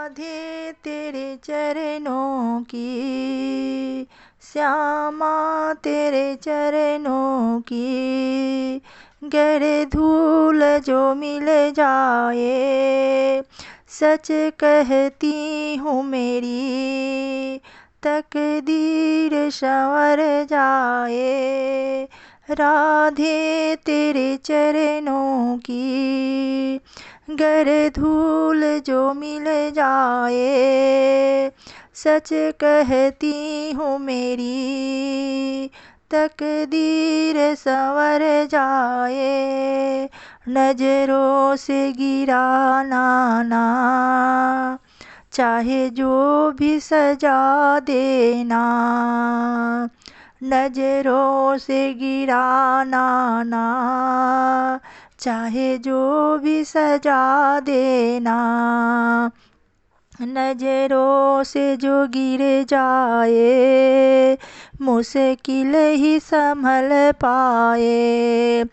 राधे तेरे चरणों की, श्यामा तेरे चरणों की, गर धूल जो मिल जाए, सच कहती हूँ मेरी तकदीर संवर जाए। राधे तेरे चरणों की, गर धूल जो मिल जाए, सच कहती हूँ मेरी तकदीर संवर जाए। नजरों से गिराना ना, चाहे जो भी सजा देना, नजरों से गिराना ना, चाहे जो भी सजा देना। नजरों से जो गिर जाए, मुश्किल ही संभल पाए।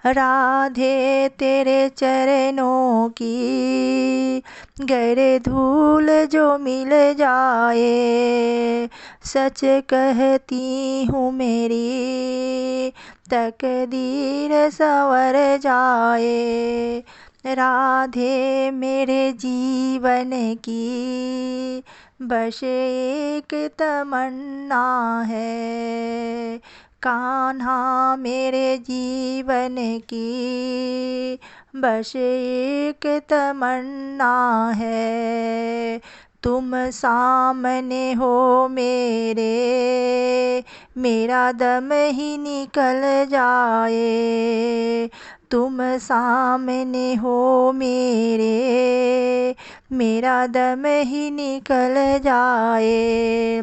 राधे तेरे चरणों की, गर धूल जो मिल जाए, सच कहती हूँ मेरी तकदीर संवर जाए। राधे मेरे जीवन की बस एक तमन्ना है, कान्हा मेरे जीवन की बस एक तमन्ना है। तुम सामने हो मेरे, मेरा दम ही निकल जाए। तुम सामने हो मेरे, मेरा दम ही निकल जाए।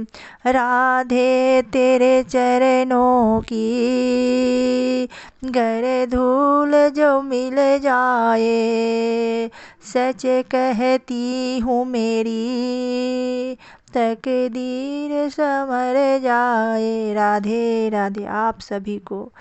राधे तेरे चरणों की, गर धूल जो मिल जाए, सच कहती हूँ मेरी तकदीर संवर जाए। राधे राधे। आप सभी को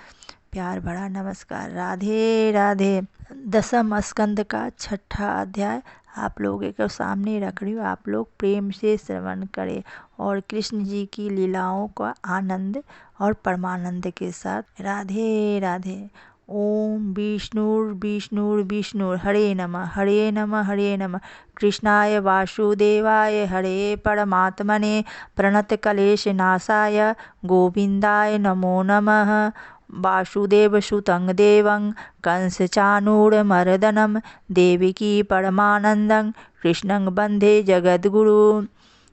प्यार भरा नमस्कार। राधे राधे। दसम स्कंद का 6ठा अध्याय आप लोगों के सामने रख रही हूँ। आप लोग प्रेम से श्रवण करें और कृष्ण जी की लीलाओं का आनंद और परमानंद के साथ। राधे राधे। ओम विष्णुर हरे नमः हरे नमः हरे नमः। कृष्णाय वासुदेवाय हरे परमात्मने प्रणत क्लेश नाशाय गोविंदाय नमो नमः। वासुदेव सुतं देवं कंसचाणूरमर्दनं देवकी परमानन्दं कृष्णं वन्दे जगद्गुरु।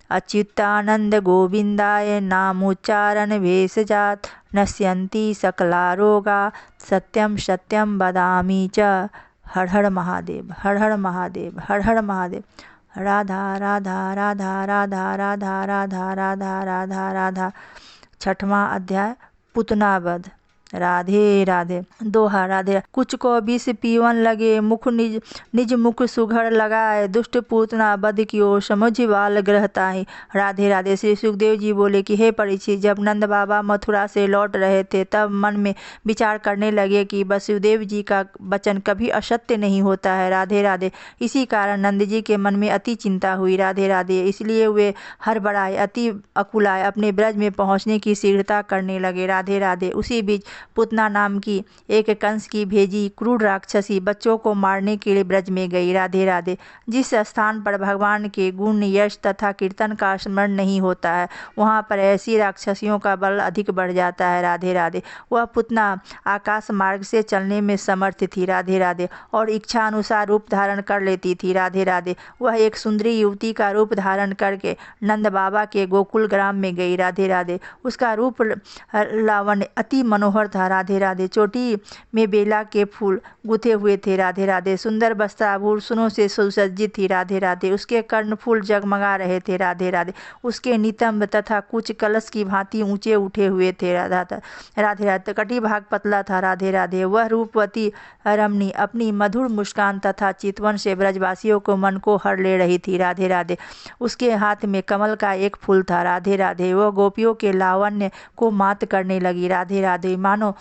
अच्युतानंद गोविंदाय नामोच्चारण भेषजात नश्यन्ति सकला रोगा सत्यम सत्यम वदामि च। हर हर महादेव हर हर महादेव हर हर महादेव। राधा राधा राधा राधा राधा राधा राधा राधा राधा। 6वां अध्याय पूतना वध। राधे राधे। दोहा। राधे। कुछ को विष पीवन लगे मुख निज मुख सुघड़ लगाए, दुष्ट पूतना वध कियो समझ बाल ग्रह ताहि। राधे राधे। श्री सुखदेव जी बोले कि हे परीक्षित, जब नंद बाबा मथुरा से लौट रहे थे तब मन में विचार करने लगे कि वसुदेव जी का वचन कभी असत्य नहीं होता है। राधे राधे। इसी कारण नंद जी के मन में अति चिंता हुई। राधे राधे। इसलिए वे हड़बड़ाए, अति अकुलाए अपने ब्रज में पहुँचने की शीघ्रता करने लगे। राधे राधे। उसी बीच पूतना नाम की एक कंस की भेजी क्रूर राक्षसी बच्चों को मारने के लिए ब्रज में गई। राधे राधे। जिस स्थान पर भगवान के गुण यश तथा कीर्तन का स्मरण नहीं होता है, वहाँ पर ऐसी राक्षसियों का बल अधिक बढ़ जाता है। राधे राधे। वह पूतना आकाश मार्ग से चलने में समर्थ थी। राधे राधे। और इच्छा अनुसार रूप धारण कर लेती थी। राधे राधे। वह एक सुंदरी युवती का रूप धारण करके नंद बाबा के गोकुल ग्राम में गई। राधे राधे। उसका रूप लावण्य अति मनोहर था। राधे राधे। चोटी में बेला के फूल गुथे हुए थे। राधे राधे। सुंदर वस्त्राभूषणों से सुसज्जित थी। राधे राधे। उसके कर्णफूल जगमगा रहे थे। राधे राधे। उसके नितंब तथा कुछ कलश की भांति ऊंचे उठे हुए थे। राधे राधे। कटी भाग पतला था। राधे राधे। वह रूपवती रमणी अपनी मधुर मुस्कान तथा चितवन से ब्रजवासियों को मन को हर ले रही थी। राधे राधे। उसके हाथ में कमल का एक फूल था। राधे राधे। वह गोपियों के लावण्य को मात करने लगी। राधे राधे। मानो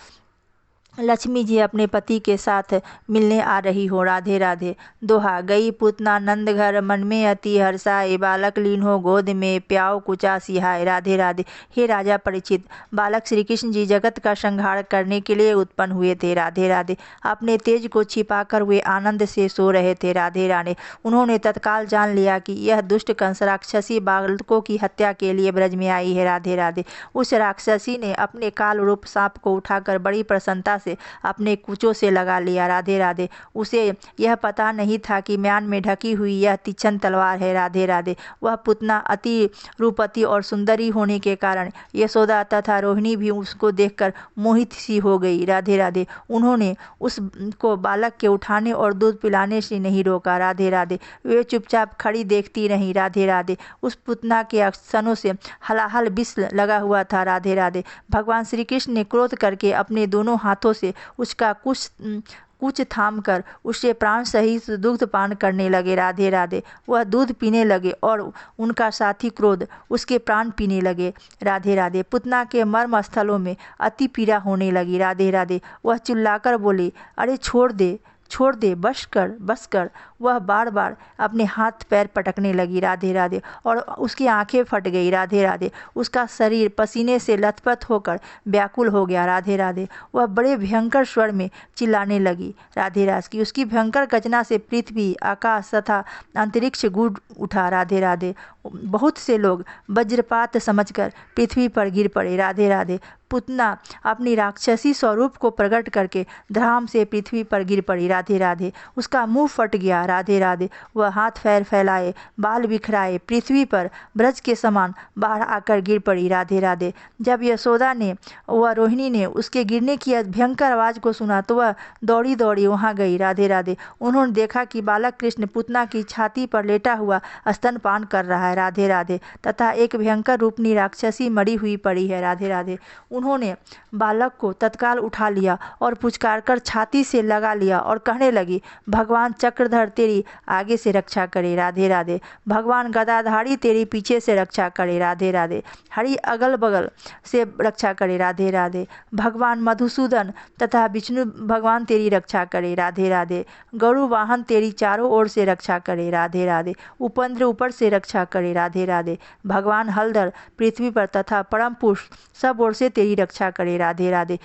लक्ष्मी जी अपने पति के साथ मिलने आ रही हो। राधे राधे। दोहा। गई पूतना नंद घर, मन में अति हर्षाए, बालक लीन हो गोद में, प्याओ कुचा सिहाय। राधे राधे। हे राजा परीक्षित, बालक श्री कृष्ण जी जगत का संहार करने के लिए उत्पन्न हुए थे। राधे राधे। अपने तेज को छिपाकर वे आनंद से सो रहे थे। राधे राधे। उन्होंने तत्काल जान लिया कि यह दुष्ट कंस राक्षसी बालकों की हत्या के लिए ब्रज में आई है। राधे राधे। उस राक्षसी ने अपने काल रूप सांप को उठाकर बड़ी प्रसन्नता से अपने कुचों से लगा लिया। राधे राधे। उसे यह पता नहीं था कि म्यान में ढकी हुई यह तीक्ष्ण तलवार है। राधे राधे। वह पुतना अति रूपवती और सुंदरी होने के कारण यशोदा तथा रोहिणी भी उसको देखकर मोहित सी हो गई। राधे राधे। उन्होंने उसको बालक के उठाने और दूध पिलाने से नहीं रोका। राधे राधे। वे चुपचाप खड़ी देखती रहीं। राधे राधे। उस पुतना के स्तनों से हलाहल विष लगा हुआ था। राधे राधे। भगवान श्री कृष्ण ने क्रोध करके अपने दोनों हाथों से उसका कुछ थाम कर उससे प्राण सहित दुग्ध पान करने लगे। राधे राधे। वह दूध पीने लगे और उनका साथी क्रोध उसके प्राण पीने लगे। राधे राधे। पुतना के मर्म स्थलों में अति पीड़ा होने लगी। राधे राधे। वह चिल्लाकर बोली, अरे छोड़ दे, छोड़ दे, बस कर, बस कर। वह बार बार अपने हाथ पैर पटकने लगी। राधे राधे। और उसकी आंखें फट गई। राधे राधे। उसका शरीर पसीने से लथपथ होकर व्याकुल हो गया। राधे राधे। वह बड़े भयंकर स्वर में चिल्लाने लगी। राधे राधे की उसकी भयंकर गर्जना से पृथ्वी, आकाश तथा अंतरिक्ष गूंज उठा। राधे राधे। बहुत से लोग वज्रपात समझकर पृथ्वी पर गिर पड़े। राधे राधे। पुतना अपनी राक्षसी स्वरूप को प्रकट करके धड़ाम से पृथ्वी पर गिर पड़ी। राधे राधे। उसका मुंह फट गया। राधे राधे। वह हाथ पैर फैलाए, बाल बिखराए, पृथ्वी पर ब्रज के समान बाहर आकर गिर पड़ी। राधे राधे। जब यशोदा ने व रोहिणी ने उसके गिरने की भयंकर आवाज़ को सुना तो वह दौड़ी दौड़ी वहाँ गई। राधे राधे। उन्होंने देखा कि बालक कृष्ण पुतना की छाती पर लेटा हुआ स्तनपान कर रहा है। राधे राधे। तथा एक भयंकर रूपनी राक्षसी मरी हुई पड़ी है। राधे राधे। उन्होंने बालक को तत्काल उठा लिया और पुचकारकर छाती से लगा लिया और कहने लगी, भगवान चक्रधर तेरी आगे से रक्षा करे। राधे राधे। भगवान गदाधारी तेरी पीछे से रक्षा करे। राधे राधे। हरि अगल बगल से रक्षा करे। राधे राधे। भगवान मधुसूदन तथा विष्णु भगवान तेरी रक्षा करे। राधे राधे। गरुड़ वाहन तेरी चारों ओर से रक्षा करे। राधे राधे। उपेंद्र ऊपर से रक्षा करे। राधे राधे। भगवान हलधर पृथ्वी पर तथा परम पुरुष सब ओर से तेरी रक्षा करे। राधे राधे।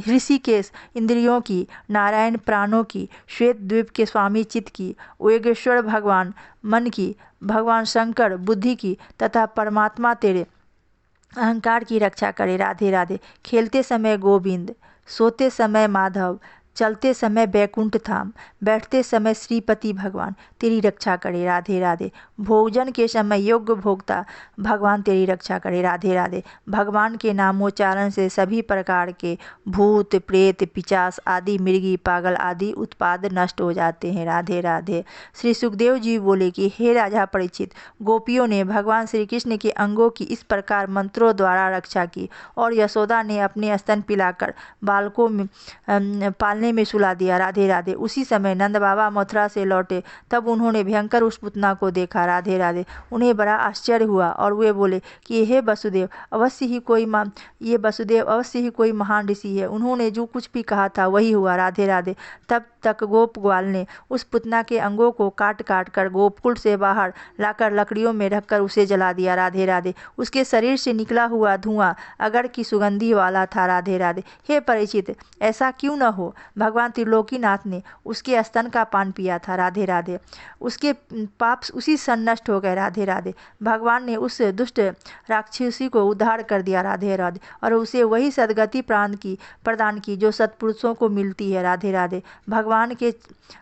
ऋषिकेश इंद्रियों की, नारायण प्राणों की, श्वेत द्वीप के स्वामी चित्त की, योगेश्वर भगवान मन की, भगवान शंकर बुद्धि की तथा परमात्मा तेरे अहंकार की रक्षा करे। राधे राधे। खेलते समय गोविंद, सोते समय माधव, चलते समय बैकुंठ धाम, बैठते समय श्रीपति भगवान तेरी रक्षा करे। राधे राधे। भोजन के समय योग्य भोक्ता भगवान तेरी रक्षा करे। राधे राधे। भगवान के नामोच्चारण से सभी प्रकार के भूत, प्रेत, पिशाच आदि, मृगी, पागल आदि उत्पाद नष्ट हो जाते हैं। राधे राधे। श्री सुखदेव जी बोले कि हे राजा परीक्षित, गोपियों ने भगवान श्री कृष्ण के अंगों की इस प्रकार मंत्रों द्वारा रक्षा की और यशोदा ने अपने स्तन पिलाकर बालकों में पालने में सुला दिया। राधे राधे। उसी समय नंद बाबा मथुरा से लौटे, तब उन्होंने भयंकर उस पुतना को देखा। राधे राधे। उन्हें बड़ा आश्चर्य हुआ और वे बोले कि हे वसुदेव, अवश्य ही कोई महान ऋषि है। उन्होंने जो कुछ भी कहा था वही हुआ। राधे राधे। तब तक गोप ग्वाल ने उस पुतना के अंगों को काट काट कर गोकुल से बाहर लाकर लकड़ियों में रखकर उसे जला दिया। राधे राधे। उसके शरीर से निकला हुआ धुआं अगर की सुगंधी वाला था। राधे राधे। हे परीक्षित, ऐसा क्यों न हो, भगवान त्रिलोकीनाथ ने उसके स्तन का पान पिया था। राधे राधे। उसके पाप उसी क्षण नष्ट हो गए। राधे राधे। भगवान ने उस दुष्ट राक्षसी को उद्धार कर दिया। राधे राधे। और उसे वही सदगति प्रदान की जो सत्पुरुषों को मिलती है। राधे राधे। भगवान के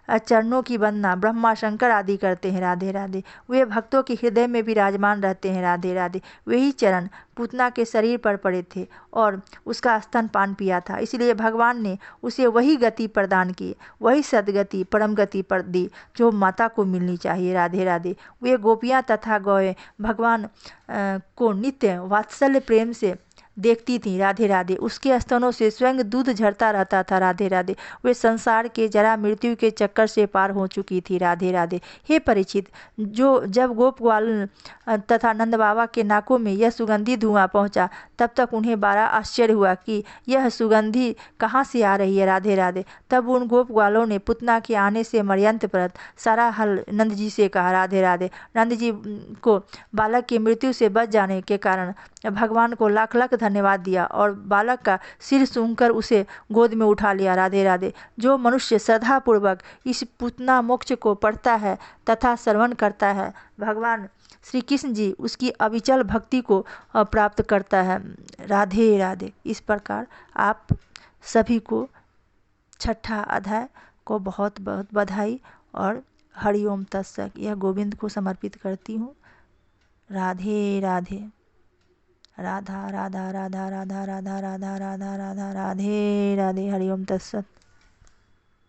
चरणों की वंदना ब्रह्मा शंकर आदि करते हैं। राधे राधे। वे भक्तों के हृदय में विराजमान रहते हैं। राधे राधे। वही चरण पुतना के शरीर पर पड़े थे और उसका स्तन पान पिया था, इसलिए भगवान ने उसे वही गति प्रदान की, वही सदगति परम गति पर दी जो माता को मिलनी चाहिए। राधे राधे। वे गोपियाँ तथा गौएं भगवान को नित्य वात्सल्य प्रेम से देखती थी। राधे राधे। उसके स्तनों से स्वयं दूध झरता रहता था। राधे राधे। वे संसार के जरा मृत्यु के चक्कर से पार हो चुकी थी। राधे राधे। हे परीक्षित, जब गोप ग्वाल तथा नंद बाबा के नाकों में यह सुगंधी धुआं पहुंचा, तब तक उन्हें बड़ा आश्चर्य हुआ कि यह सुगंधी कहाँ से आ रही है। राधे राधे। तब उन गोप ग्वालों ने पुतना के आने से मर्यंतप्रत सारा हल नंद जी से कहा। राधे राधे। नंद जी को बालक की मृत्यु से बच जाने के कारण भगवान को लाख लाख धन्यवाद दिया और बालक का सिर सूंघकर उसे गोद में उठा लिया। राधे राधे। जो मनुष्य श्रद्धापूर्वक इस पूतना मोक्ष को पढ़ता है तथा श्रवण करता है, भगवान श्री कृष्ण जी उसकी अविचल भक्ति को प्राप्त करता है। राधे राधे। इस प्रकार आप सभी को छठा अध्याय को बहुत बहुत बधाई और हरिओम तत्सत। यह गोविंद को समर्पित करती हूँ। राधे राधे। राधा राधा राधा राधा राधा राधा राधा राधा राधे राधे। हरिओम तत्सत।